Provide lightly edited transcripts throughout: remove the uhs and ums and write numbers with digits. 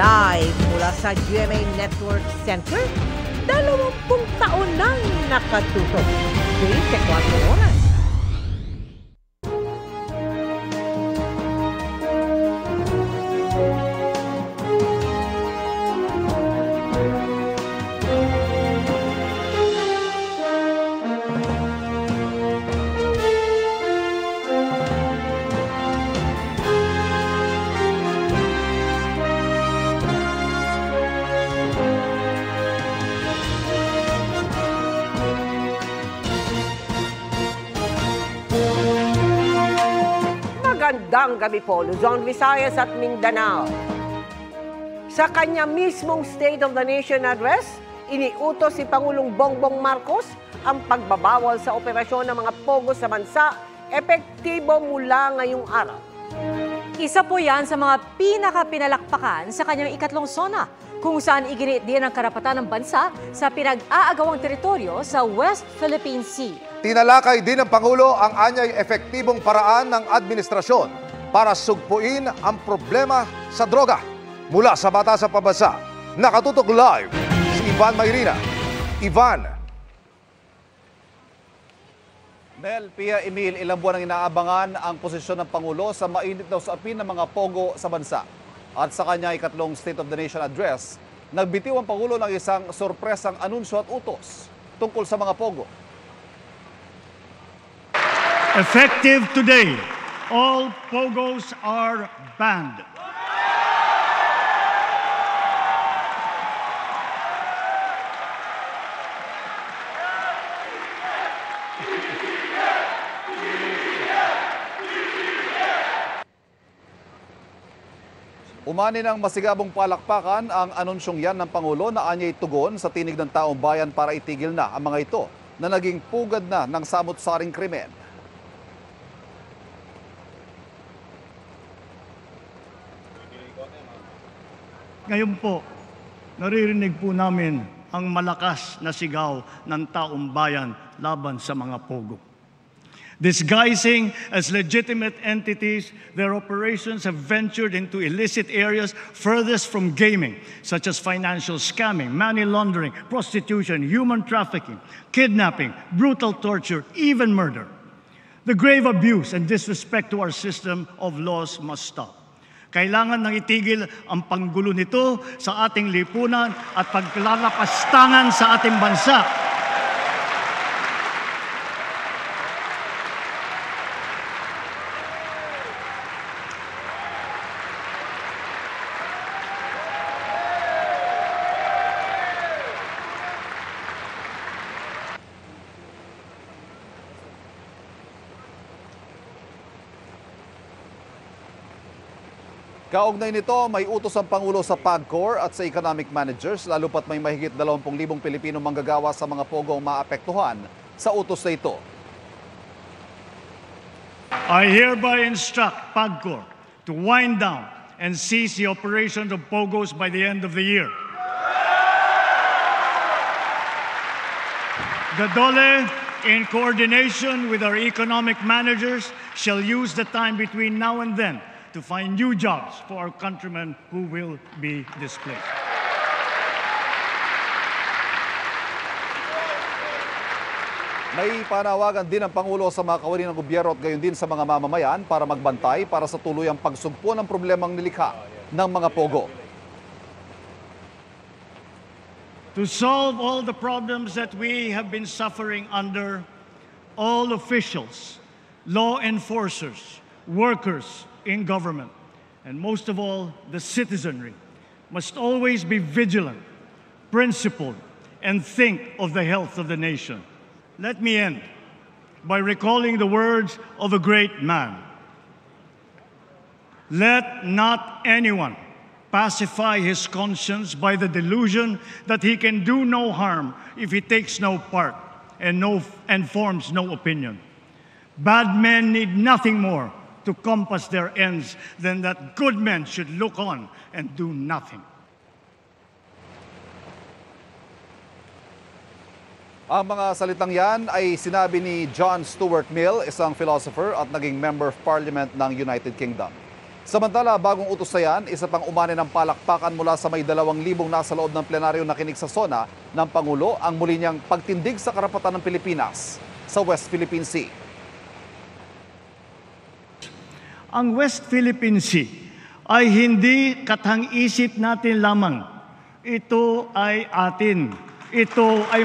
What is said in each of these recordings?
Live mula sa GMA Network Center, 20 taon nang nakatutok. 24 oras. Magandang gabi po, Luzon, Visayas at Mindanao. Sa kanya mismong State of the Nation Address, iniutos si Pangulong Bongbong Marcos ang pagbabawal sa operasyon ng mga pogo sa bansa, epektibo mula ngayong araw. Isa po yan sa mga pinaka-pinalakpakan sa kanyang ikatlong SONA, kung saan iginiit din ang karapatan ng bansa sa pinag-aagawang teritoryo sa West Philippine Sea. Tinalakay din ng Pangulo ang anyay epektibong paraan ng administrasyon para sugpuin ang problema sa droga. Mula sa Batasan Pambansa, nakatutok live si Ivan Mayrina. Ivan. Mel, Pia, Emil, ilang buwan ang inaabangan ang posisyon ng Pangulo sa mainit na usapin ng mga pogo sa bansa. At sa kanya ikatlong State of the Nation Address, nagbitiw ang Pangulo ng isang sorpresang anunsyo at utos tungkol sa mga pogo. Effective today, all pogos are banned. Umani ng masigabong palakpakan ang anunsyong yan ng Pangulo na anyay tugon sa tinig ng taong bayan para itigil na ang mga ito na naging pugad na ng samut-saring krimen. Ngayon po, naririnig po namin ang malakas na sigaw ng taong bayan laban sa mga pogo. Disguising as legitimate entities, their operations have ventured into illicit areas furthest from gaming, such as financial scamming, money laundering, prostitution, human trafficking, kidnapping, brutal torture, even murder. The grave abuse and disrespect to our system of laws must stop. Kailangan nang itigil ang panggulo nito sa ating lipunan at paglalapastangan sa ating bansa. Kaugnay nito, may utos ang Pangulo sa PAGCOR at sa economic managers, lalo pat may mahigit 20,000 Pilipino manggagawa sa mga pogo ang maapektuhan sa utos na ito. I hereby instruct PAGCOR to wind down and cease the operations of pogos by the end of the year. The DOLE, in coordination with our economic managers, shall use the time between now and then to find new jobs for our countrymen who will be displaced. May panawagan din ang Pangulo sa mga kawani ng gobyerno at gayon din sa mga mamamayan para magbantay para sa tuluyang pagsugpo ng problemang nilikha ng mga pogo. To solve all the problems that we have been suffering under, all officials, law enforcers, workers in government, and most of all, the citizenry, must always be vigilant, principled, and think of the health of the nation. Let me end by recalling the words of a great man. Let not anyone pacify his conscience by the delusion that he can do no harm if he takes no part and forms no opinion. Bad men need nothing more to compass their ends than that good men should look on and do nothing. Ang mga salitang yan ay sinabi ni John Stuart Mill, isang philosopher at naging Member of Parliament ng United Kingdom. Samantala, bagong utos na yan, isa pang umani ng palakpakan mula sa may 2,000 nasa loob ng plenaryo nakinig sa SONA ng Pangulo ang muli niyang pagtindig sa karapatan ng Pilipinas sa West Philippine Sea. Ang West Philippine Sea ay hindi katang-isip natin lamang. Ito ay atin. Ito ay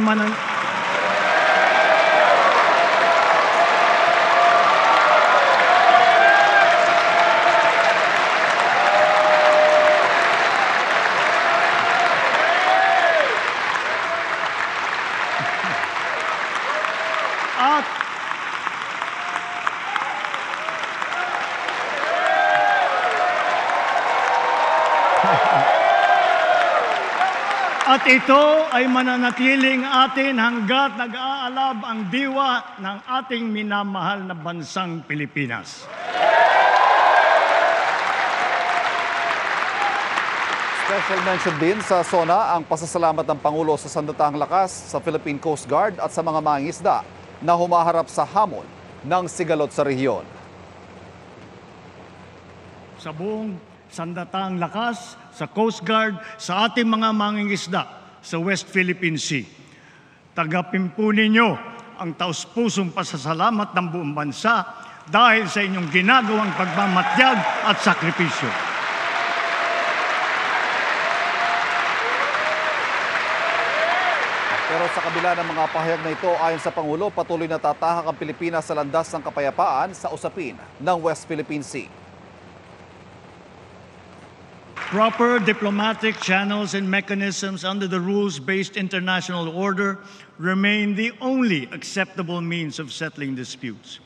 At ito ay mananatiling atin hanggat nag-aalab ang diwa ng ating minamahal na bansang Pilipinas. Special mention din sa SONA ang pasasalamat ng Pangulo sa sandatahang lakas sa Philippine Coast Guard at sa mga mangingisda na humaharap sa hamon ng sigalot sa rehiyon. Sa buong sandatahang lakas, sa Coast Guard, sa ating mga mangingisda sa West Philippine Sea. Tagapin po ninyo ang taus-pusong pasasalamat ng buong bansa dahil sa inyong ginagawang pagmamatyag at sakripisyo. Pero sa kabila ng mga pahayag na ito, ayon sa Pangulo, patuloy na tatahak ang Pilipinas sa landas ng kapayapaan sa usapin ng West Philippine Sea. Proper diplomatic channels and mechanisms under the rules-based international order remain the only acceptable means of settling disputes.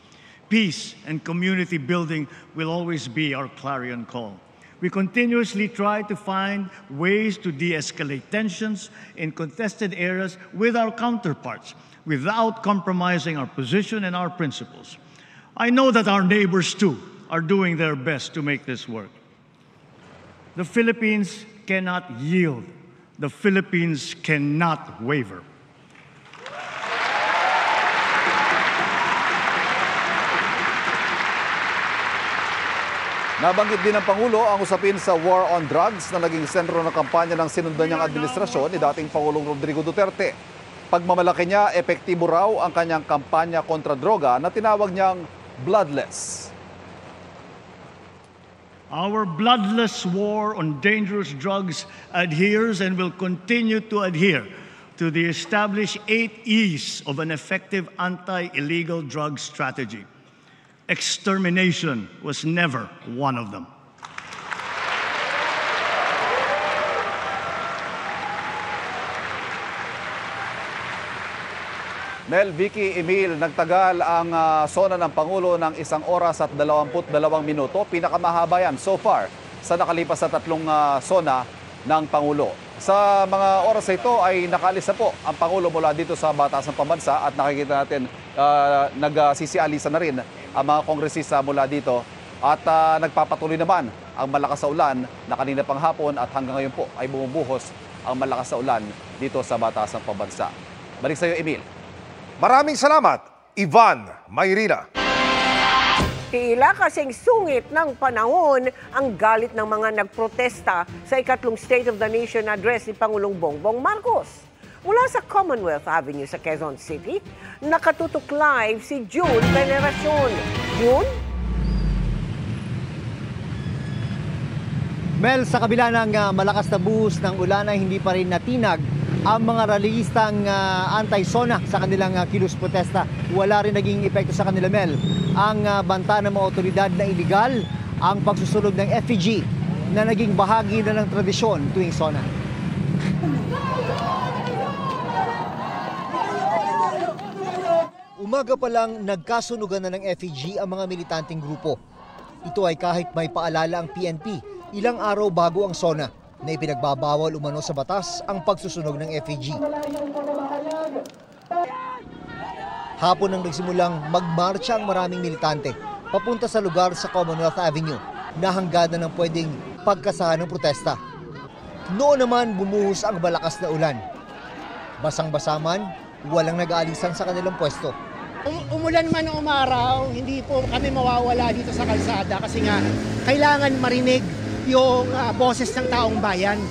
Peace and community building will always be our clarion call. We continuously try to find ways to de-escalate tensions in contested areas with our counterparts without compromising our position and our principles. I know that our neighbors too are doing their best to make this work. The Philippines cannot yield. The Philippines cannot waver. Nabanggit din ng Pangulo ang usapin sa war on drugs na naging sentro ng kampanya ng sinundan niyang administrasyon ni dating Pangulong Rodrigo Duterte. Pagmamalaki niya, epektibo raw ang kanyang kampanya kontra droga na tinawag niyang bloodless. Our bloodless war on dangerous drugs adheres and will continue to adhere to the established 8 E's of an effective anti-illegal drug strategy. Extermination was never one of them. Mel, Vicky, Emil, nagtagal ang SONA ng Pangulo ng 1 oras at 22 minuto. Pinakamahaba yan so far sa nakalipas sa 3 SONA ng Pangulo. Sa mga oras na ito ay nakaalis na po ang Pangulo mula dito sa Batasan Pambansa at nakikita natin nagsisialisa na rin ang mga kongresista mula dito. At nagpapatuloy naman ang malakas sa ulan na kanina pang hapon at hanggang ngayon po ay bumubuhos ang malakas sa ulan dito sa Batasan Pambansa. Balik sa iyo, Emil. Maraming salamat, Ivan Mayrina. Tila kasing sungit ng panahon ang galit ng mga nagprotesta sa ikatlong State of the Nation address ni Pangulong Bongbong Marcos. Mula sa Commonwealth Avenue sa Quezon City, nakatutok live si June Veneracion. June? Mel, sa kabila ng malakas na buhos ng ulan ay hindi pa rin natinag ang mga rallyistang anti-SONA sa kanilang kilos protesta. Wala rin naging epekto sa kanila, Mel. Ang banta ng mga otoridad na iligal ang pagsusunog ng effigy na naging bahagi na ng tradisyon tuwing SONA. Umaga pa lang nagkasunugan na ng effigy ang mga militanteng grupo. Ito ay kahit may paalala ang PNP ilang araw bago ang SONA na ipinagbabawal umano sa batas ang pagsusunog ng effigy. Hapon nang nagsimulang magmarcha ang maraming militante papunta sa lugar sa Commonwealth Avenue na hanggadan ng pwedeng pagkasahan ng protesta. Noon naman bumuhos ang malakas na ulan. Basang-basa man, walang nag-aalisan sa kanilang pwesto. Umulan man o umaraw, hindi po kami mawawala dito sa kalsada kasi nga kailangan marinig yung boses ng taong bayan.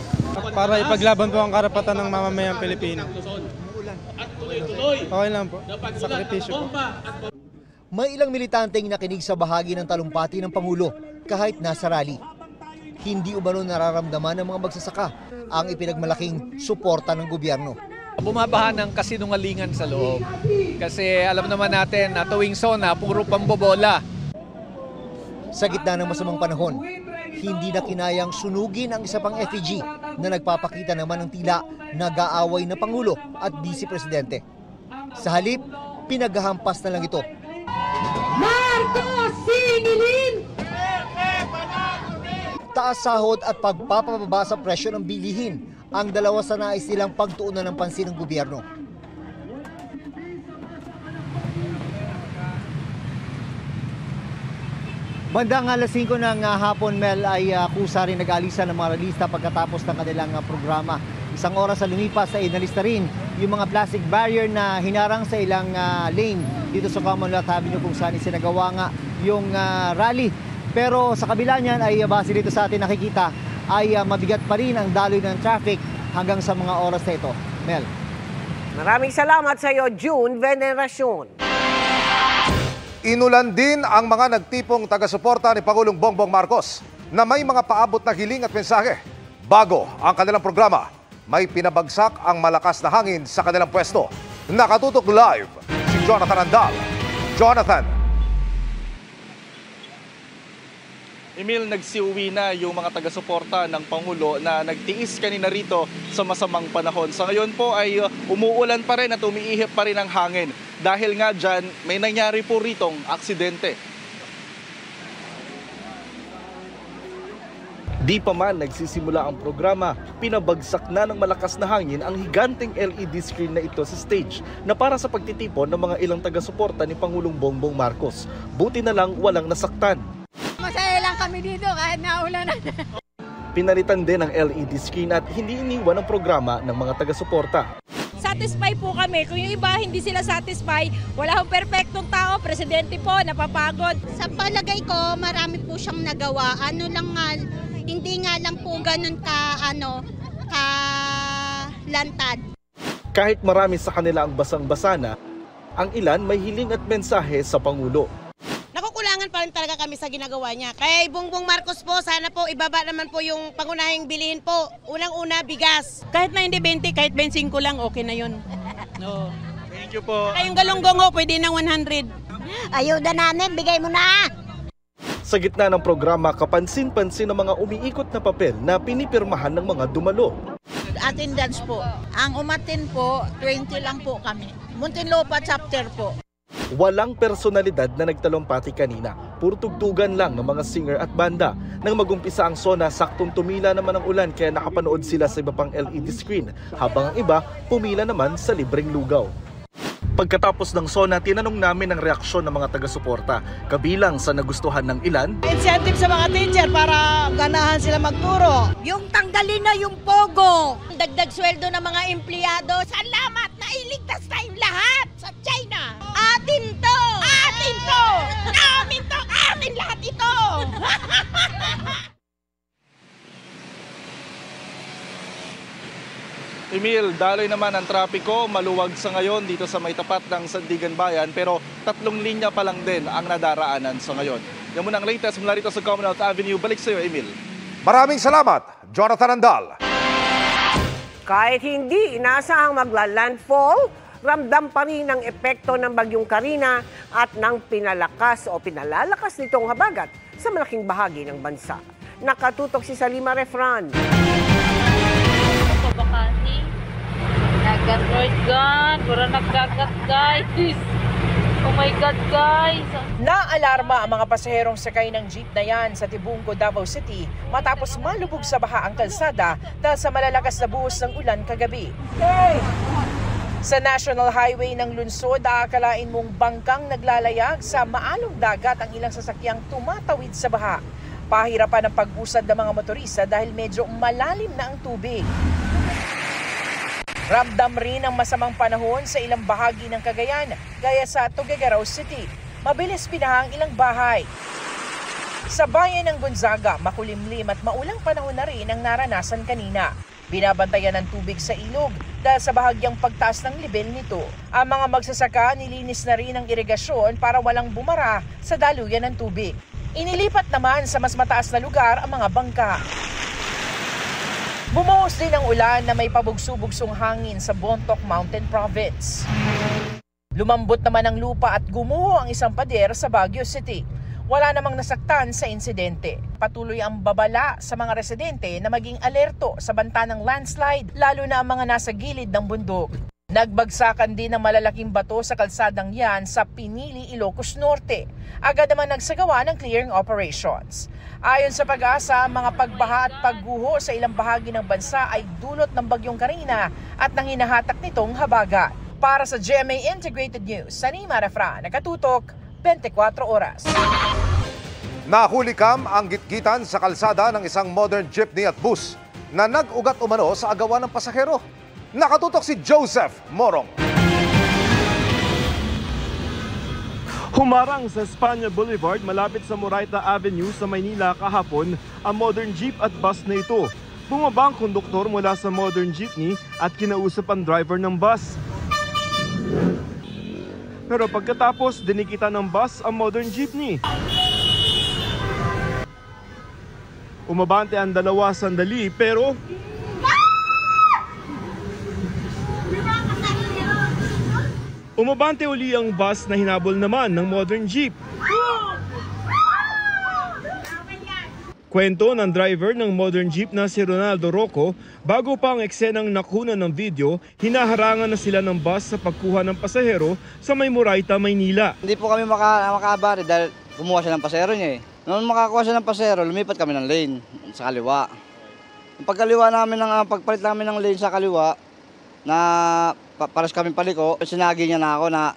Para ipaglaban po ang karapatan ng mamamayang Pilipino. Okay lang po. Sakripisyo po. May ilang militanteng nakinig sa bahagi ng talumpati ng Pangulo kahit nasa rally. Hindi umano nararamdaman ng mga magsasaka ang ipinagmalaking suporta ng gobyerno. Bumabaha ng kasinungalingan sa loob. Kasi alam naman natin na tuwing SONA, puro pambobola. Sa gitna ng masamang panahon, hindi na kinayang sunugin ang isa pang effigy na nagpapakita naman ng tila nag-aaway na Pangulo at Vice Presidente. Sa halip, pinaghahampas na lang ito. Marcos Singilin! Taas sahod at pagpapababa sa presyo ng bilihin ang dalawa sa nais nilang pagtuunan ng pansin ng gobyerno. Bandang alas 5 ng hapon, Mel, ay kusa rin nag-alisa ng mga ralista pagkatapos ng kanilang programa. Isang oras sa lumipas ay inalista rin yung mga plastic barrier na hinarang sa ilang lane dito sa Commonwealth Avenue kung saan isinagawa nga yung rally. Pero sa kabila niyan ay base dito sa atin nakikita ay mabigat pa rin ang daloy ng traffic hanggang sa mga oras na ito. Mel. Maraming salamat sa iyo, June Veneracion. Inulan din ang mga nagtipong taga-suporta ni Pangulong Bongbong Marcos na may mga paabot na hiling at mensahe. Bago ang kanilang programa, may pinabagsak ang malakas na hangin sa kanilang pwesto. Nakatutok live si Jonathan Andal. Jonathan. Emil, nagsiuwi na yung mga taga-suporta ng Pangulo na nagtiis kanina rito sa masamang panahon. Sa ngayon po ay umuulan pa rin at umiihip pa rin ang hangin. Dahil nga dyan, may nangyari po ritong aksidente. Di pa man nagsisimula ang programa, pinabagsak na ng malakas na hangin ang higanteng LED screen na ito sa stage na para sa pagtitipon ng mga ilang taga-suporta ni Pangulong Bongbong Marcos. Buti na lang walang nasaktan. Masaya lang kami dito kahit naulanan. Pinalitan din ang LED screen at hindi iniwan ang programa ng mga taga-suporta. Satisfy po kami. Kung yung iba hindi sila satisfy, wala akong perfectong tao, presidente po, napapagod. Sa palagay ko, marami po siyang nagawa. Hindi nga lang po ganun lantad. Kahit marami sa kanila ang basang-basa na, ang ilan may hiling at mensahe sa Pangulo. Nakukulangan pa rin talaga kami sa ginagawa niya. Kay Bongbong Marcos po, sana po ibaba naman po yung pangunahing bilihin po. Unang-una, bigas. Kahit na hindi 20, kahit 25 lang, okay na yun. No. Thank you po. Kayong galunggong pwede ng 100. Ayuda namin, bigay mo na! Sa gitna ng programa, kapansin-pansin ang mga umiikot na papel na pinipirmahan ng mga dumalo. Attendance po. Ang umatin po, 20 lang po kami. Muntinlupa chapter po. Walang personalidad na nagtalumpati kanina. Puro tugtugan lang ng mga singer at banda. Nang magumpisa ang SONA, saktong tumila naman ang ulan kaya nakapanood sila sa iba pang LED screen. Habang ang iba, pumila naman sa libreng lugaw. Pagkatapos ng SONA, tinanong namin ang reaksyon ng mga taga-suporta. Kabilang sa nagustuhan ng ilan, Incentive sa mga teacher para ganahan sila magturo. Yung tanggalin na yung pogo! Dagdag sweldo ng mga empleyado. Salamat! Nailigtas tayong lahat sa China! Atin to! Atin to! Amin to! Atin lahat ito! Emil, daloy naman ang trapiko, maluwag sa ngayon dito sa may tapat ng Sandigan Bayan pero 3 linya pa lang din ang nadaraanan sa ngayon. Yan muna ang latest mula rito sa Commonwealth Avenue. Balik sa iyo, Emil. Maraming salamat, Jonathan Andal. Kahit hindi inaasahang magla-landfall, ramdam pa rin ang epekto ng Bagyong Karina at ng pinalalakas nitong habagat sa malaking bahagi ng bansa. Nakatutok si Salima Refran. Bakani. Nagatroid gan, pura nagkagat guys. Oh my God guys. Naalarma ang mga pasaherong sakay ng jeep na yan sa Tibungco, Davao City matapos malubog sa baha ang kalsada dahil sa malalakas na buhos ng ulan kagabi. Sa National Highway ng lungsod, aakalain mong bangkang naglalayag sa maalong dagat ang ilang sasakyang tumatawid sa baha. Pahirapan ang pag-usad ng mga motorista dahil medyo malalim na ang tubig. Ramdam rin ang masamang panahon sa ilang bahagi ng Cagayan, gaya sa Tuguegarao City. Mabilis pinahang ilang bahay. Sa bayan ng Gonzaga, makulimlim at maulang panahon na rin ang naranasan kanina. Binabantayan ng tubig sa ilog dahil sa bahagyang pagtaas ng level nito. Ang mga magsasaka nilinis na rin ang irigasyon para walang bumara sa daluyan ng tubig. Inilipat naman sa mas mataas na lugar ang mga bangka. Bumuhos din ang ulan na may pabugso-bugsong hangin sa Bontoc Mountain Province. Lumambot naman ang lupa at gumuho ang isang pader sa Baguio City. Wala namang nasaktan sa insidente. Patuloy ang babala sa mga residente na maging alerto sa banta ng landslide, lalo na ang mga nasa gilid ng bundok. Nagbagsakan din ng malalaking bato sa kalsadang yan sa Pinili, Ilocos Norte. Agad naman nagsagawa ng clearing operations. Ayon sa Pag-asa, mga pagbaha at pagguho sa ilang bahagi ng bansa ay dulot ng bagyong Karina at nang hinahatak nitong habagat. Para sa GMA Integrated News, Sanima Refra, nakatutok 24 oras. Nahulikam ang gitgitan sa kalsada ng isang modern jeepney at bus na nag-ugat umano sa agawan ng pasahero. Nakatutok si Joseph Morong. Humarang sa Espanya Boulevard malapit sa Moraita Avenue sa Maynila kahapon ang modern jeep at bus na ito. Bumaba ang konduktor mula sa modern jeepney at kinausap ang driver ng bus. Pero pagkatapos, dinikita ng bus ang modern jeepney. Umabante ang dalawa sandali pero umabante uli ang bus na hinabol naman ng modern jeep. Kwento ng driver ng modern jeep na si Ronaldo Rocco, bago pa ang eksenang nakunan ng video, hinaharangan na sila ng bus sa pagkuha ng pasahero sa may Moraita, Maynila. Hindi po kami makabari dahil kumuha siya ng pasahero niya eh. Noong makakuha siya ng pasahero, lumipat kami ng lane sa kaliwa. Ang pagkaliwa namin, pagpalit namin ng lane sa kaliwa, na pares kami paliko, sinagi niya na ako na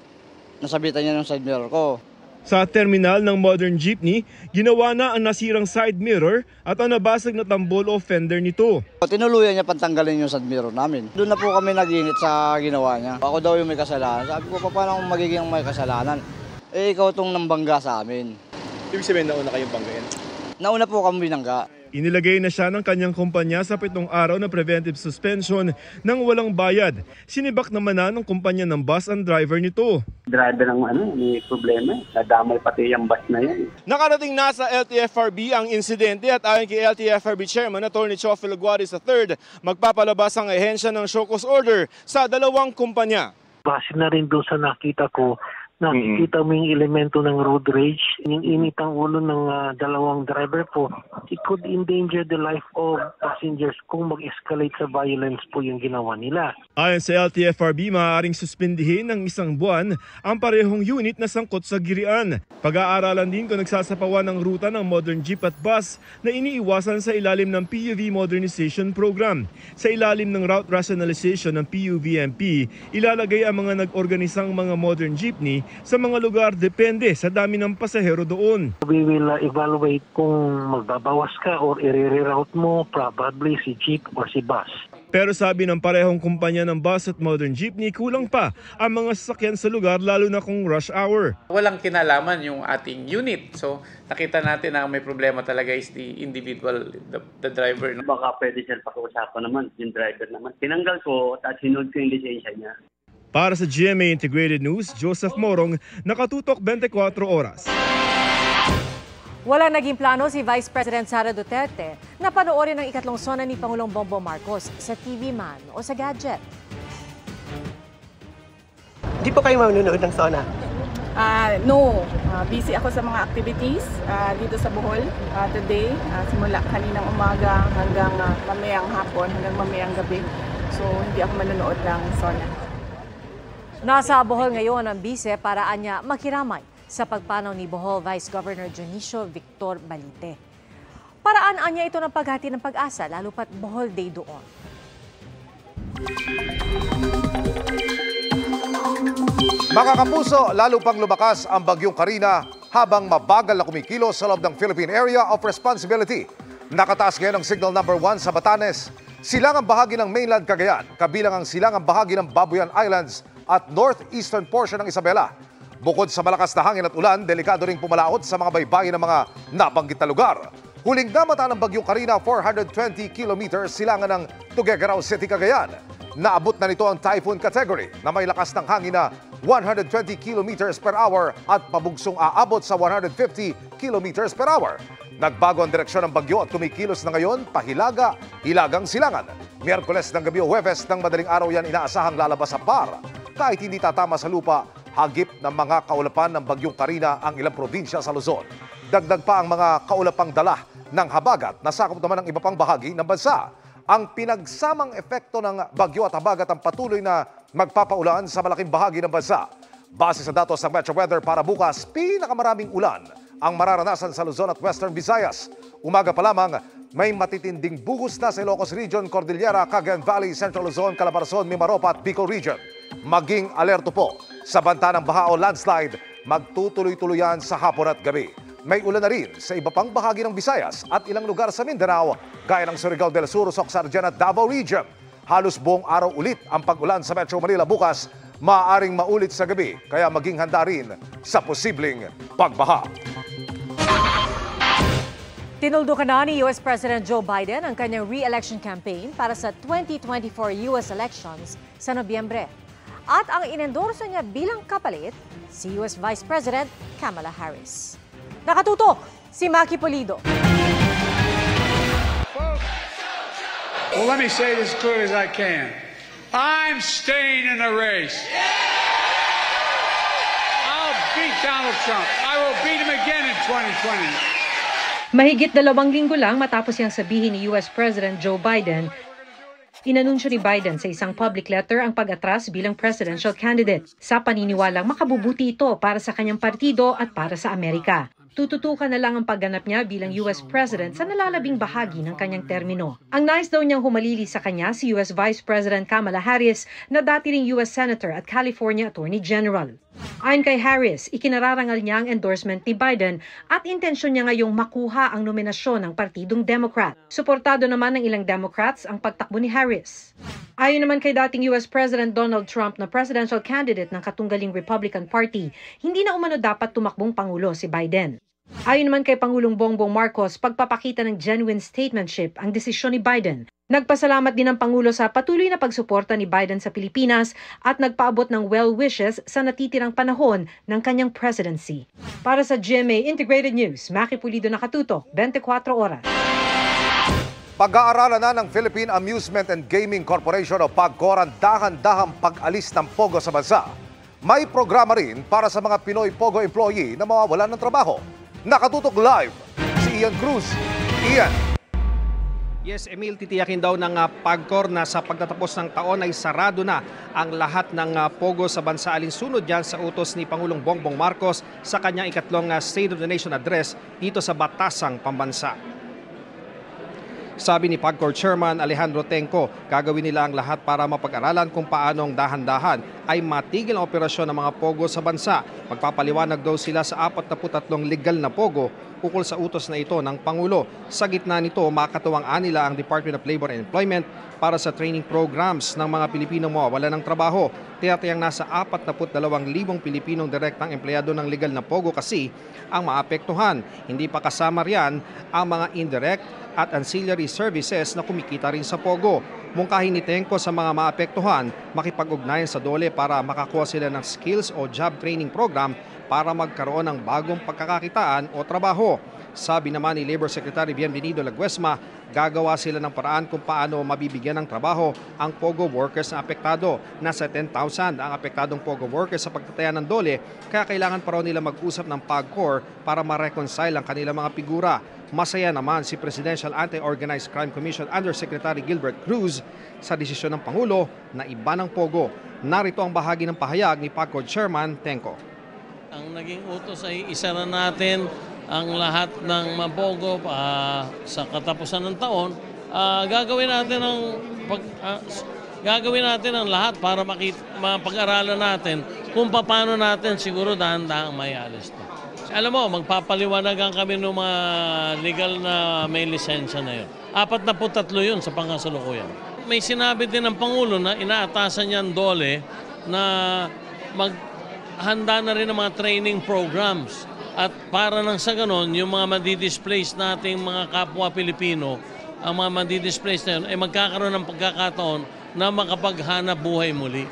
nasabitan niya ng side mirror ko. Sa terminal ng modern jeepney, ginawa na ang nasirang side mirror at ang nabasag na tambol o fender nito. Tinuluyan niya pantanggalin yung side mirror namin. Doon na po kami nag-init sa ginawa niya. Ako daw yung may kasalanan. Sabi ko, paano akong magiging may kasalanan? Eh, ikaw itong nambangga sa amin. Ibig sabihin, nauna kayong banggain? Nauna po kami binangga. Inilagay na siya ng kanyang kumpanya sa 7 araw na preventive suspension nang walang bayad. Sinibak naman na ng kumpanya ng bus ang driver nito. Driver ng may problema. Nadamay pati yung bus na yan. Nakarating na sa LTFRB ang insidente at ayon kay LTFRB Chairman Atty. Chofil Aguaris III, magpapalabas ang ahensya ng show cause order sa 2 kumpanya. Base na rin doon sa nakita ko, nakikita mo yung elemento ng road rage, yung init ang ulo ng 2 driver po. It could endanger the life of passengers kung mag-escalate sa violence po yung ginawa nila. Ayon sa LTFRB, maaaring suspindihin ng 1 buwan ang parehong unit na sangkot sa girian. Pag-aaralan din kung nagsasapawan ng ruta ng modern jeep at bus na iniiwasan sa ilalim ng PUV Modernization Program. Sa ilalim ng route rationalization ng PUVMP, ilalagay ang mga nag-organisang mga modern jeepney sa mga lugar depende sa dami ng pasahero doon. We will evaluate kung magbabawas ka or i-reroute mo probably si jeep or si bus. Pero sabi ng parehong kumpanya ng bus at modern jeepney, kulang pa ang mga sasakyan sa lugar lalo na kung rush hour. Walang kinalaman yung ating unit. So nakita natin na may problema talaga is the individual, the driver. Baka pwede siya pakiusapan naman, yung driver naman. Tinanggal ko at hinod ko yung lisensya niya. Para sa GMA Integrated News, Joseph Morong, nakatutok 24 oras. Wala naging plano si Vice President Sara Duterte na panoorin ang 2nd sona ni Pangulong Bongbong Marcos sa TV Man o sa gadget. Di po kayo manunood ng sona? No. Busy ako sa mga activities dito sa Bohol today. Simula kaninang umaga hanggang mamayang hapon, hanggang mamayang gabi. So hindi ako manonood ng sona. Nasa Bohol ngayon ang bise para anya makiramay sa pagpanaw ni Bohol Vice Governor Dionisio Victor Balite. Paraan anya ito ng paghati ng pag-asa, lalo pat Bohol Day doon. Mga kapuso, lalo pang lumakas ang bagyong Karina habang mabagal na kumikilos sa loob ng Philippine Area of Responsibility. Nakataas ngayon ang signal number 1 sa Batanes, silangang bahagi ng mainland Cagayan, kabilang ang silangang bahagi ng Babuyan Islands at northeastern portion ng Isabela. Bukod sa malakas na hangin at ulan, delikado ring pumalaot sa mga baybayin ng mga nabanggit na lugar. Huling damata ng Bagyong Karina, 420 kilometers silangan ng Tuguegarao City, Cagayan. Naabot na nito ang typhoon category na may lakas ng hangin na 120 kilometers per hour at pabugsong aabot sa 150 kilometers per hour. Nagbago ang direksyon ng bagyo at kumikilos na ngayon pahilaga-hilagang silangan. Miyerkules ng gabi o Huwebes ng madaling araw yan inaasahang lalabas sa par. Kahit hindi tatama sa lupa, hagip ng mga kaulapan ng Bagyong Karina ang ilang probinsya sa Luzon. Dagdag pa ang mga kaulapang dala ng habagat na sakop naman ng iba pang bahagi ng bansa. Ang pinagsamang epekto ng bagyo at habagat ang patuloy na magpapaulan sa malaking bahagi ng bansa. Base sa datos ng Metro Weather para bukas, pinakamaraming ulan ang mararanasan sa Luzon at Western Visayas. Umaga pa lamang, may matitinding buhos na sa Ilocos Region, Cordillera, Cagayan Valley, Central Luzon, Calabarzon, Mimaropa at Bicol Region. Maging alerto po sa banta ng baha o landslide, magtutuloy-tuloyan sa hapon at gabi. May ulan na rin sa iba pang bahagi ng Visayas at ilang lugar sa Mindanao, gaya ng Surigao del Sur, Socsargen at Davao Region. Halos buong araw ulit ang pag-ulan sa Metro Manila bukas, maaaring maulit sa gabi, kaya maging handa rin sa posibleng pagbaha. Tinuldukan na ni US President Joe Biden ang kanyang re-election campaign para sa 2024 US elections sa Nobyembre. At ang inendorso niya bilang kapalit, si US Vice President Kamala Harris. Nakatutok si Maki Pulido. Well, let me say this as clear as I can. I'm staying in the race. I'll beat Donald Trump. I will beat him again in 2020. Mahigit 2 linggo lang matapos niyang sabihin ni US President Joe Biden, inanunsyo ni Biden sa isang public letter ang pag-atras bilang presidential candidate sa paniniwalang makabubuti ito para sa kanyang partido at para sa Amerika. Tututukan na lang ang pagganap niya bilang US President sa nalalabing bahagi ng kanyang termino. Ang nais daw niyang humalili sa kanya si US Vice President Kamala Harris na dati ring US Senator at California Attorney General. Ayon kay Harris, ikinararangal niya ang endorsement ni Biden at intensyon niya ngayong makuha ang nominasyon ng Partidong Democrat. Suportado naman ng ilang Democrats ang pagtakbo ni Harris. Ayon naman kay dating US President Donald Trump na presidential candidate ng katunggaling Republican Party, hindi na umano dapat tumakbong Pangulo si Biden. Ayon naman kay Pangulong Bongbong Marcos, pagpapakita ng genuine statesmanship ang desisyon ni Biden. Nagpasalamat din ang Pangulo sa patuloy na pagsuporta ni Biden sa Pilipinas at nagpaabot ng well wishes sa natitirang panahon ng kanyang presidency. Para sa GMA Integrated News, Maki Pulido, nakatutok, 24 oras. Pag-aaralan na ng Philippine Amusement and Gaming Corporation o PAGCOR ang dahan-dahang pag-alis ng Pogo sa bansa. May programa rin para sa mga Pinoy Pogo employee na mawawalan ng trabaho. Nakatutok live si Ian Cruz. Ian. Yes, Emil, titiyakin daw ng PAGCOR na sa pagtatapos ng taon ay sarado na ang lahat ng Pogo sa bansa, alinsunod yan sa utos ni Pangulong Bongbong Marcos sa kanyang ikatlong State of the Nation address dito sa Batasang Pambansa. Sabi ni PAGCOR Chairman Alejandro Tenco, gagawin nila ang lahat para mapag-aralan kung paanong dahan-dahan ay matigil ang operasyon ng mga Pogo sa bansa. Magpapaliwanag daw sila sa 43 legal na Pogo ukol sa utos na ito ng Pangulo. Sa gitna nito, makatuwang-an nila ang Department of Labor and Employment para sa training programs ng mga Pilipinong mawawala ng trabaho. Tiyatiyang nasa 42,000 Pilipinong direktang empleyado ng legal na Pogo kasi ang maapektuhan. Hindi pa kasama riyan ang mga indirect at ancillary services na kumikita rin sa Pogo. Mungkahin ni Tenco sa mga maapektuhan, makipag-ugnayan sa DOLE para makakuha sila ng skills o job training program para magkaroon ng bagong pagkakakitaan o trabaho. Sabi naman ni Labor Secretary Bienvenido Laguesma, gagawa sila ng paraan kung paano mabibigyan ng trabaho ang Pogo workers na apektado. Nasa 10,000 ang apektadong Pogo workers sa pagtataya ng DOLE, kaya kailangan pa raw nila mag-usap ng PAGCOR para ma-reconcile ang kanilang mga figura. Masaya naman si Presidential Anti-Organized Crime Commission Undersecretary Gilbert Cruz sa desisyon ng Pangulo na iba ng Pogo. Narito ang bahagi ng pahayag ni PAGCOR Chairman Tenco. Ang naging utos ay isa na natin ang lahat ng mapogo sa katapusan ng taon. Gagawin natin ang lahat para mapag-aralan natin kung paano natin siguro dahan-dahang may alis to. Alam mo, magpapaliwanagan kami ng mga legal na may lisensya na yun. 43 yun sa pangasalukuyan. May sinabi din ng Pangulo na inaatasan niya ang DOLE na maghanda na rin ng mga training programs. At para nang sa ganon, yung mga madi-displace nating mga kapwa Pilipino, ang mga madi-displace na yun, ay magkakaroon ng pagkakataon na makapaghanap buhay muli.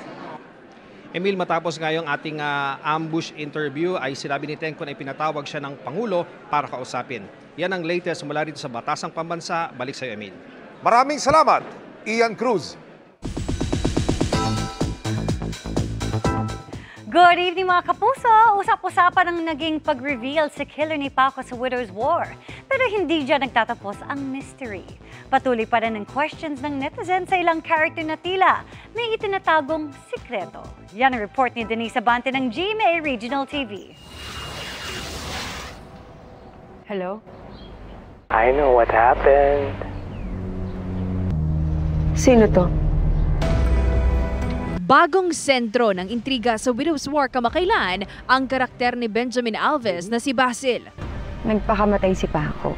Emil, matapos ngayong ating ambush interview ay sinabi ni Tengco na ipinatawag siya ng Pangulo para kausapin. Yan ang latest mula dito sa Batasang Pambansa. Balik sa iyo, Emil. Maraming salamat, Ian Cruz. Good evening mga kapuso! Usap-usapan ang naging pag-reveal sa killer ni Paco sa Widow's War. Pero hindi dyan nagtatapos ang mystery. Patuloy pa rin ang questions ng netizens sa ilang character na tila may itinatagong sikreto. Yan ang report ni Denise Abante ng GMA Regional TV. Hello? I know what happened. Sino to? Bagong sentro ng intriga sa Widow's War kamakailan ang karakter ni Benjamin Alves na si Basil. Nagpakamatay si Paco.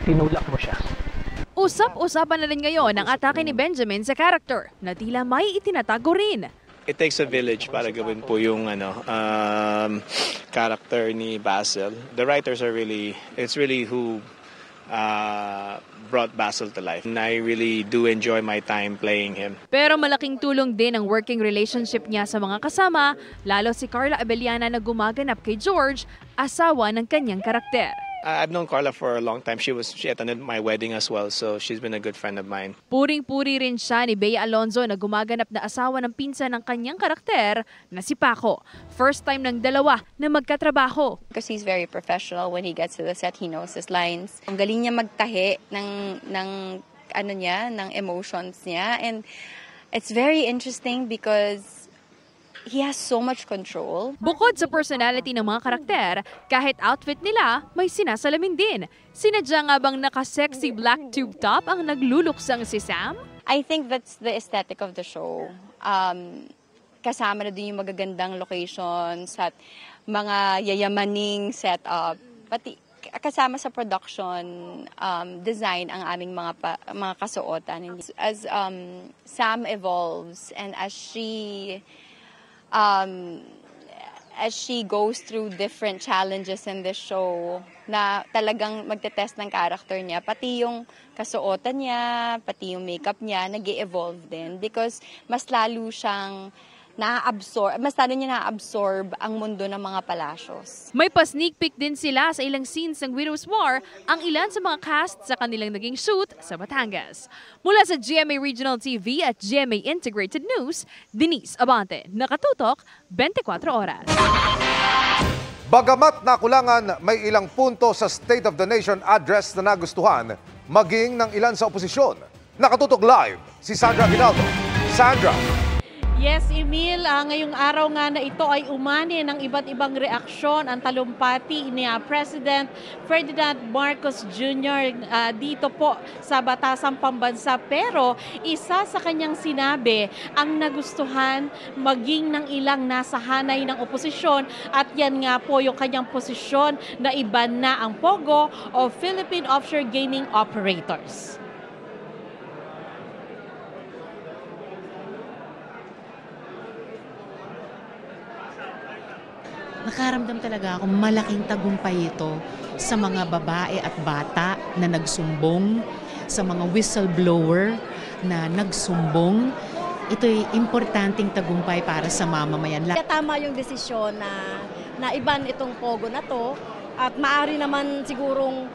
Tinulak mo siya. Usap-usapan na rin ngayon ang atake ni Benjamin sa karakter na tila may itinatago rin. It takes a village para gawin po yung character ni Basil. The writers are it's really who brought Basil to life. And I really do enjoy my time playing him. Pero malaking tulong din ang working relationship niya sa mga kasama, lalo si Carla Abellana na gumaganap kay George, asawa ng kanyang karakter. I've known Carla for a long time. She attended my wedding as well, so she's been a good friend of mine. Puring-puri rin siya ni Bea Alonzo na gumaganap na asawa ng pinsan ng kanyang karakter na si Paco. First time ng dalawa na magkatrabaho. Because he's very professional when he gets to the set, he knows his lines. Ang galing niya magtahi ng emotions niya, and it's very interesting because he has so much control. Bukod sa personality ng mga karakter, kahit outfit nila, may sinasalamin din. Sinadya nga bang naka-sexy black tube top ang nagluluksang si Sam? I think that's the aesthetic of the show. Kasama na din yung magagandang locations at mga yayamaning setup. Pati kasama sa production design ang aming mga kasuotan. As Sam evolves and as she goes through different challenges in this show na talagang magte-test ng character niya, pati yung kasuotan niya, pati yung makeup niya, nag-e-evolve din because mas lalo niya na-absorb ang mundo ng mga palasyos. May pa-sneak peek din sila sa ilang scenes ng Widow's War ang ilan sa mga cast sa kanilang naging shoot sa Batangas. Mula sa GMA Regional TV at GMA Integrated News, Denise Abante, nakatutok 24 oras. Bagamat nakulangan, may ilang punto sa State of the Nation address na nagustuhan, maging ng ilan sa oposisyon. Nakatutok live si Sandra Aguinaldo. Sandra. Yes, Emil, ngayong araw nga na ito ay umani ng iba't ibang reaksyon ang talumpati ni President Ferdinand Marcos Jr. Dito po sa Batasang Pambansa. Pero isa sa kanyang sinabi ang nagustuhan maging ng ilang nasa hanay ng oposisyon at yan nga po yung kanyang posisyon na iban na ang POGO o Philippine Offshore Gaming Operators. Nakaramdam talaga ako malaking tagumpay ito sa mga babae at bata na nagsumbong, sa mga whistleblower na nagsumbong. Ito'y importanteng tagumpay para sa mamamayan. Tama yung desisyon na iban itong POGO na to at maaari naman sigurong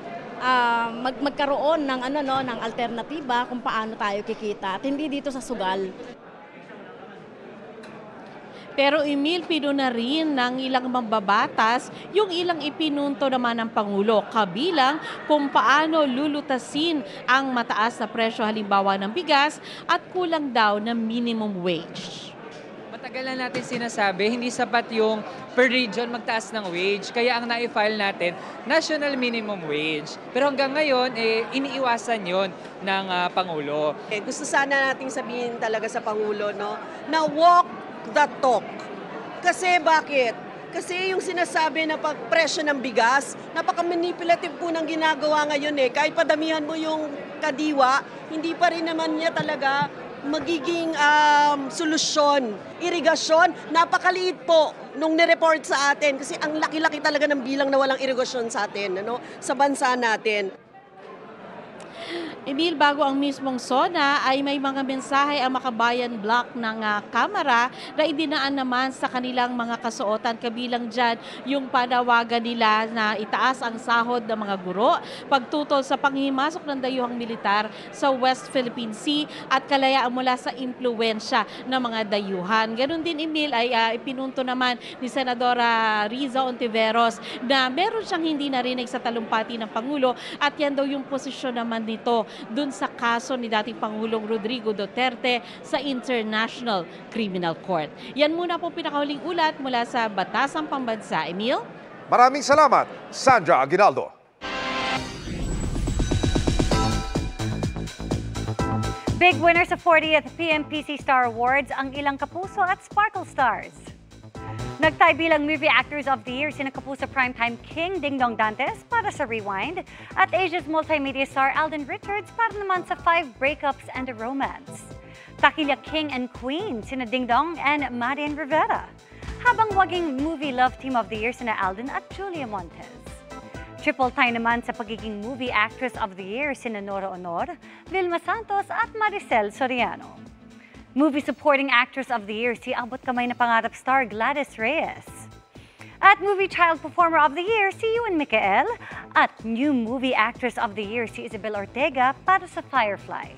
magkaroon ng ng alternatiba kung paano tayo kikita at hindi dito sa sugal. Pero Emil, pinuna rin ng ilang mambabatas yung ilang ipinunto naman ng Pangulo, kabilang kung paano lulutasin ang mataas na presyo halimbawa ng bigas at kulang daw ng minimum wage. Matagal na natin sinasabi, hindi sapat yung per region magtaas ng wage. Kaya ang na-file natin, national minimum wage. Pero hanggang ngayon, iniiwasan yon ng Pangulo. Gusto sana nating sabihin talaga sa Pangulo, no, na walk the talk. Kasi bakit? Kasi yung sinasabi na pagpresyo ng bigas, napaka-manipulative po ng ginagawa ngayon eh. Kahit padamihan mo yung kadiwa, hindi pa rin naman niya talaga magiging solusyon. Irigasyon, napakaliit po nung nireport sa atin kasi ang laki-laki talaga ng bilang na walang irigasyon sa atin, sa bansa natin. Emil, bago ang mismong SONA ay may mga mensahe ang Makabayan Block ng Kamara na idinaan naman sa kanilang mga kasuotan. Kabilang dyan yung panawagan nila na itaas ang sahod ng mga guro, pagtutol sa panghimasok ng dayuhang militar sa West Philippine Sea at kalayaan mula sa impluwensya ng mga dayuhan. Ganon din, Emil, ay ipinunto naman ni Senadora Riza Ontiveros na meron siyang hindi narinig sa talumpati ng Pangulo at yan daw yung posisyon naman nito dun sa kaso ni dating Pangulong Rodrigo Duterte sa International Criminal Court. Yan muna po pinakahuling ulat mula sa Batasang Pambansa. Emil? Maraming salamat, Sandra Aguinaldo. Big winner sa 40th PMPC Star Awards ang ilang kapuso at Sparkle Stars. Nagtay bilang Movie Actors of the Year sina Kapuso Primetime King Dingdong Dantes para sa Rewind at Asia's multimedia star Alden Richards para naman sa 5 Breakups and a Romance. Takilya King and Queen sina Dingdong and Marian Rivera. Habang waging Movie Love Team of the Year sina Alden at Julia Montes. Triple tie naman sa pagiging Movie Actress of the Year sina Nora Honor, Vilma Santos at Maricel Soriano. Movie Supporting Actress of the Year si abot kamay na pangarap star Gladys Reyes. At Movie Child Performer of the Year si Ewan Micael. At New Movie Actress of the Year si Isabel Ortega para sa Firefly.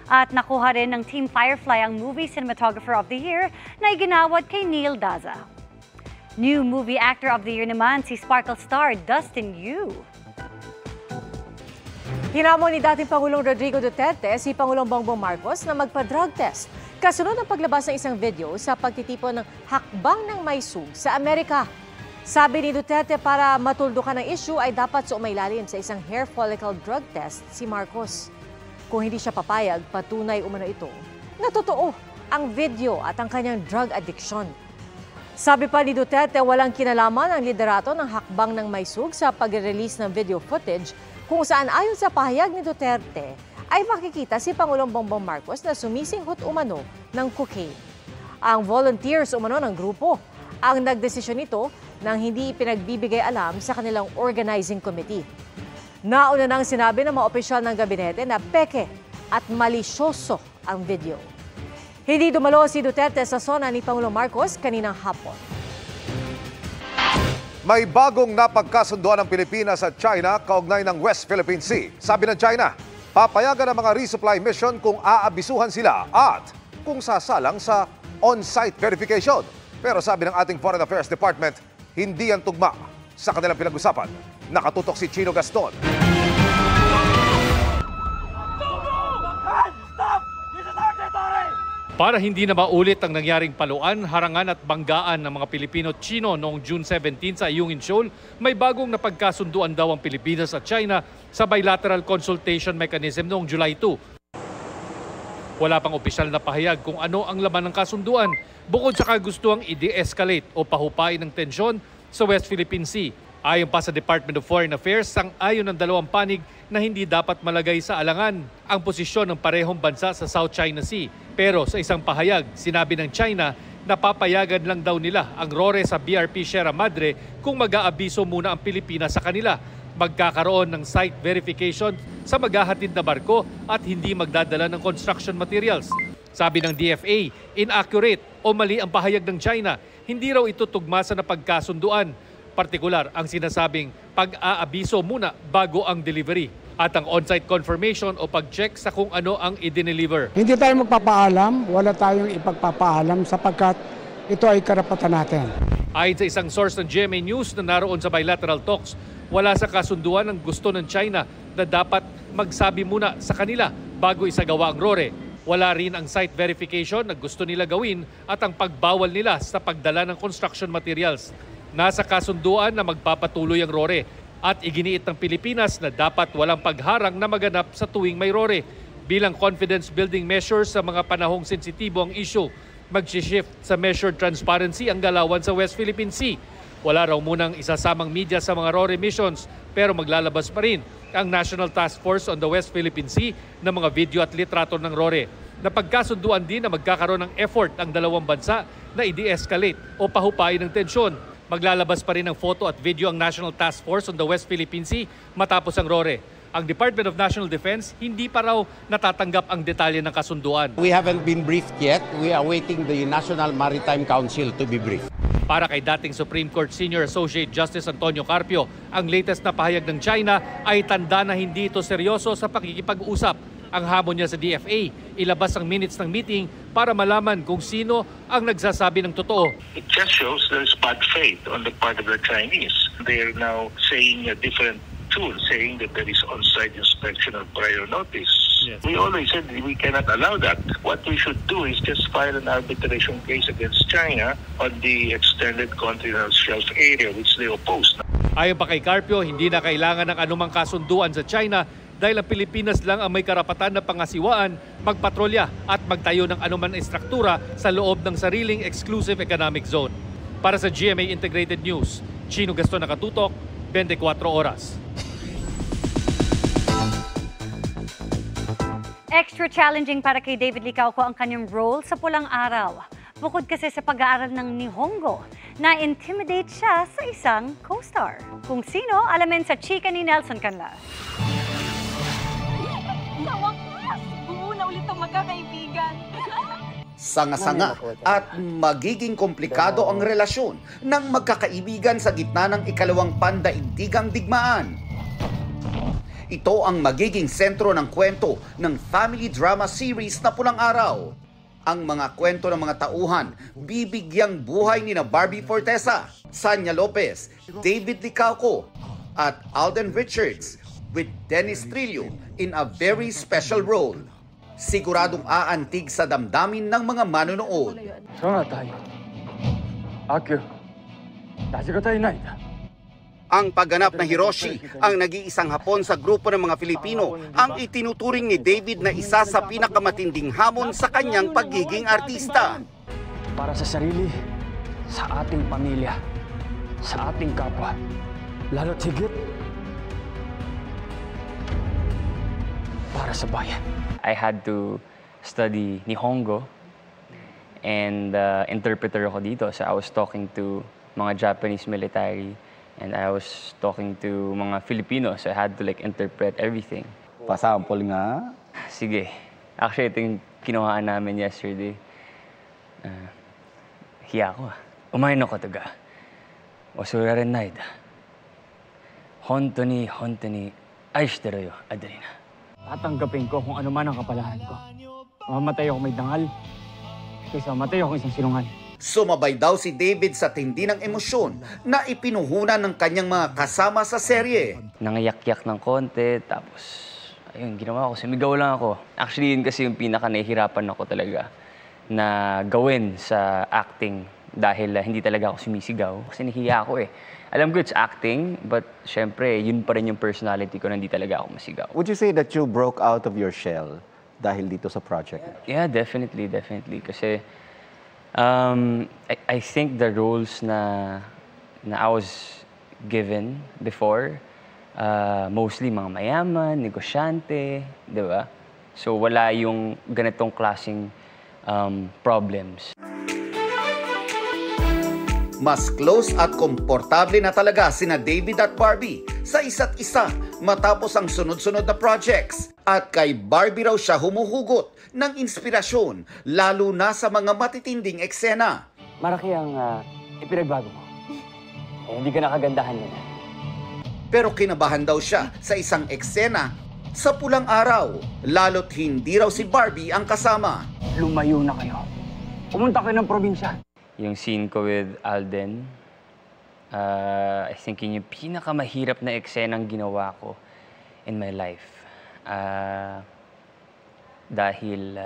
At nakuha rin ng Team Firefly ang Movie Cinematographer of the Year na iginawad kay Neil Daza. New Movie Actor of the Year naman si Sparkle star Dustin Yu. Hinamon ni dating Pangulong Rodrigo Duterte si Pangulong Bongbong Marcos na magpa-drug test kasunod ng paglabas ng isang video sa pagtitipon ng hakbang ng maysug sa Amerika. Sabi ni Duterte para matuldukan ng issue ay dapat sumailalim sa isang hair follicle drug test si Marcos. Kung hindi siya papayag, patunay umano ito na totoo ang video at ang kanyang drug addiction. Sabi pa ni Duterte, walang kinalaman ang liderato ng hakbang ng maysug sa pag-release ng video footage kung saan ayon sa pahayag ni Duterte ay makikita si Pangulong Bongbong Marcos na sumisinghot umano ng cocaine. Ang volunteers umano ng grupo ang nagdesisyon nito nang hindi ipinagbibigay alam sa kanilang organizing committee. Nauna nang sinabi ng mga opisyal ng gabinete na peke at malisyoso ang video. Hindi dumalo si Duterte sa SONA ni Pangulong Marcos kaninang hapon. May bagong napagkasunduan ng Pilipinas at China kaugnay ng West Philippine Sea. Sabi ng China, papayagan ang mga resupply mission kung aabisuhan sila at kung sasalang sa on-site verification. Pero sabi ng ating Foreign Affairs Department, hindi yan tugma sa kanilang pinag-usapan. Nakatutok si Chino Gaston. Para hindi na maulit ang nangyaring paluan, harangan at banggaan ng mga Pilipino at Chino noong June 17 sa Ayungin Shoal, may bagong napagkasunduan daw ang Pilipinas at China sa bilateral consultation mechanism noong July 2. Wala pang opisyal na pahayag kung ano ang laman ng kasunduan, bukod sa kagustuhang i-de-escalate o pahupain ng tensyon sa West Philippine Sea. Ayon pa sa Department of Foreign Affairs, sang-ayon ng dalawang panig na hindi dapat malagay sa alangan ang posisyon ng parehong bansa sa South China Sea. Pero sa isang pahayag, sinabi ng China na papayagan lang daw nila ang RORE sa BRP Sierra Madre kung mag-aabiso muna ang Pilipinas sa kanila. Magkakaroon ng site verification sa maghahatid na barko at hindi magdadala ng construction materials. Sabi ng DFA, inaccurate o mali ang pahayag ng China. Hindi raw ito tugma sa napagkasunduan. Partikular ang sinasabing pag-aabiso muna bago ang delivery at ang on-site confirmation o pag-check sa kung ano ang i-deliver. Hindi tayo magpapaalam, wala tayong ipagpapaalam sapagkat ito ay karapatan natin. Ayon sa isang source ng GMA News na naroon sa bilateral talks, wala sa kasunduan ang gusto ng China na dapat magsabi muna sa kanila bago isagawa ang RORE. Wala rin ang site verification na gusto nila gawin at ang pagbawal nila sa pagdala ng construction materials. Nasa kasunduan na magpapatuloy ang RORE at iginiit ng Pilipinas na dapat walang pagharang na maganap sa tuwing may RORE. Bilang confidence building measures sa mga panahong sensitibo ang issue, Mag-shift sa measured transparency ang galawan sa West Philippine Sea. Wala raw munang isasamang media sa mga RORE missions pero maglalabas pa rin ang National Task Force on the West Philippine Sea ng mga video at litrato ng RORE. Napagkasunduan din na magkakaroon ng effort ang dalawang bansa na i-de-escalate o pahupain ng tensyon. Maglalabas pa rin ng photo at video ang National Task Force on the West Philippine Sea matapos ang RORE. Ang Department of National Defense hindi pa raw natatanggap ang detalye ng kasunduan. We haven't been briefed yet. We are waiting the National Maritime Council to be briefed. Para kay dating Supreme Court Senior Associate Justice Antonio Carpio, ang latest na pahayag ng China ay tanda na hindi ito seryoso sa pakikipag-usap. Ang hamon niya sa DFA, ilabas ang minutes ng meeting para malaman kung sino ang nagsasabi ng totoo. It just shows there's bad faith on the part of the Chinese. They are now saying a different tool, saying that there is on-site inspection or prior notice. Yes. We always said we cannot allow that. What we should do is just file an arbitration case against China on the extended continental shelf area which they opposed. Ayon pa kay Carpio, hindi na kailangan ng anumang kasunduan sa China dahil ang Pilipinas lang ang may karapatan na pangasiwaan, magpatrolya at magtayo ng anuman estruktura sa loob ng sariling exclusive economic zone. Para sa GMA Integrated News, Chino Gaston nakatutok, 24 oras. Extra challenging para kay David Licauco ang kanyang role sa Pulang Araw. Bukod kasi sa pag-aaral ng Nihongo, na-intimidate siya sa isang co-star. Kung sino, alamin sa chika ni Nelson Canla. Sa wakas, buo na ulit ang magkakaibigan. Sanga-sanga at magiging komplikado ang relasyon ng magkakaibigan sa gitna ng ikalawang pandaigdigang digmaan. Ito ang magiging sentro ng kwento ng family drama series na Pulang Araw. Ang mga kwento ng mga tauhan, bibigyang buhay ni na Barbie Fortesa, Sanya Lopez, David Licauco, at Alden Richards with Dennis Trillo in a very special role. Siguradong aantig sa damdamin ng mga manonood. Ang pagganap na Hiroshi, ang nag-iisang Hapon sa grupo ng mga Filipino, ang itinuturing ni David na isa sa pinakamatinding hamon sa kanyang pagiging artista. Para sa sarili, sa ating pamilya, sa ating kapwa, lalo't higit para sa bayan. I had to study Nihongo and interpreter ako dito. So I was talking to mga Japanese military and I was talking to mga Filipino. So I had to interpret everything. Pasample nga. Sige. Actually, ito yung kinuhaan namin yesterday. Hiya ko. Umayin ako taga. Wasura rin naida. Honto ni aishiteru yo, Adelina. Tatanggapin ko kung ano man ang kapalaran ko. Mamatay ako may dangal, kaysa mamatay ako isang sinungal. Sumabay daw si David sa tindi ng emosyon na ipinuhunan ng kanyang mga kasama sa serye. Nangayak-yak ng konti, tapos ayun, ginawa ko, sumigaw lang ako. Actually, yun kasi yung pinaka-nahihirapan ako talaga na gawin sa acting dahil hindi talaga ako sumisigaw. Kasi nahiya ako eh. Alam ko it's acting, but syempre, yun pa rin yung personality ko na hindi talaga ako masigaw. Would you say that you broke out of your shell dahil dito sa project? Yeah, definitely. Kasi I think the roles na I was given before, mostly mga mayaman, negosyante, di ba? So wala yung ganitong klaseng problems. Mas close at komportable na talaga sina David at Barbie sa isa't isa matapos ang sunod-sunod na projects. At kay Barbie raw siya humuhugot ng inspirasyon, lalo na sa mga matitinding eksena. Maraki ang ipinagbago mo. Hindi ka nakagandahan yan. Pero kinabahan daw siya sa isang eksena sa Pulang Araw, lalo't hindi raw si Barbie ang kasama. Lumayo na kayo. Pumunta kayo ng probinsya. Yung scene ko with Alden, I think yun yung pinakamahirap na eksenang ginawa ko in my life. Dahil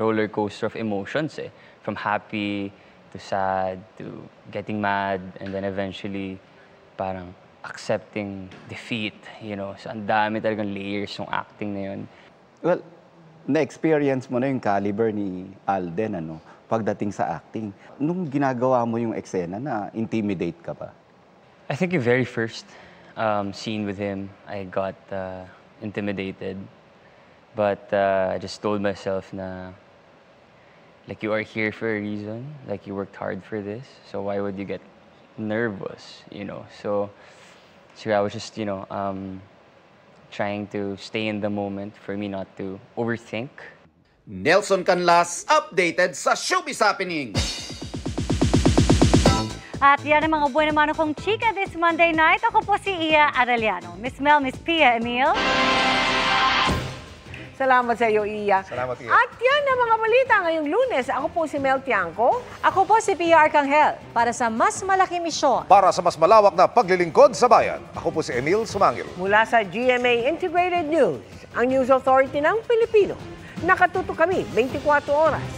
roller coaster of emotions eh. From happy to sad to getting mad and then eventually parang accepting defeat, you know. So ang dami talagang layers ng acting na yun. Well, na-experience mo na yung caliber ni Alden, ano, pagdating sa acting. Nung ginagawa mo yung eksena, na-intimidate ka ba? I think yung very first scene with him, I got intimidated. But I just told myself na, like, you are here for a reason. Like, you worked hard for this. So why would you get nervous, you know? So I was just, you know, trying to stay in the moment for me not to overthink. Nelson Canlas, updated sa Showbiz Happening. At yan ang mga buwan naman akong chika this Monday night. Ako po si Iya Arellano. Miss Mel, Miss Pia, Emil. Salamat sa iyo, Iya. Salamat, Iya. At yan ang mga balita ngayong Lunes. Ako po si Mel Tiangco. Ako po si Pia Arcangel para sa mas malaking misyon. Para sa mas malawak na paglilingkod sa bayan, ako po si Emil Sumangil. Mula sa GMA Integrated News, ang News Authority ng Pilipino. Nakatutok kami 24 oras.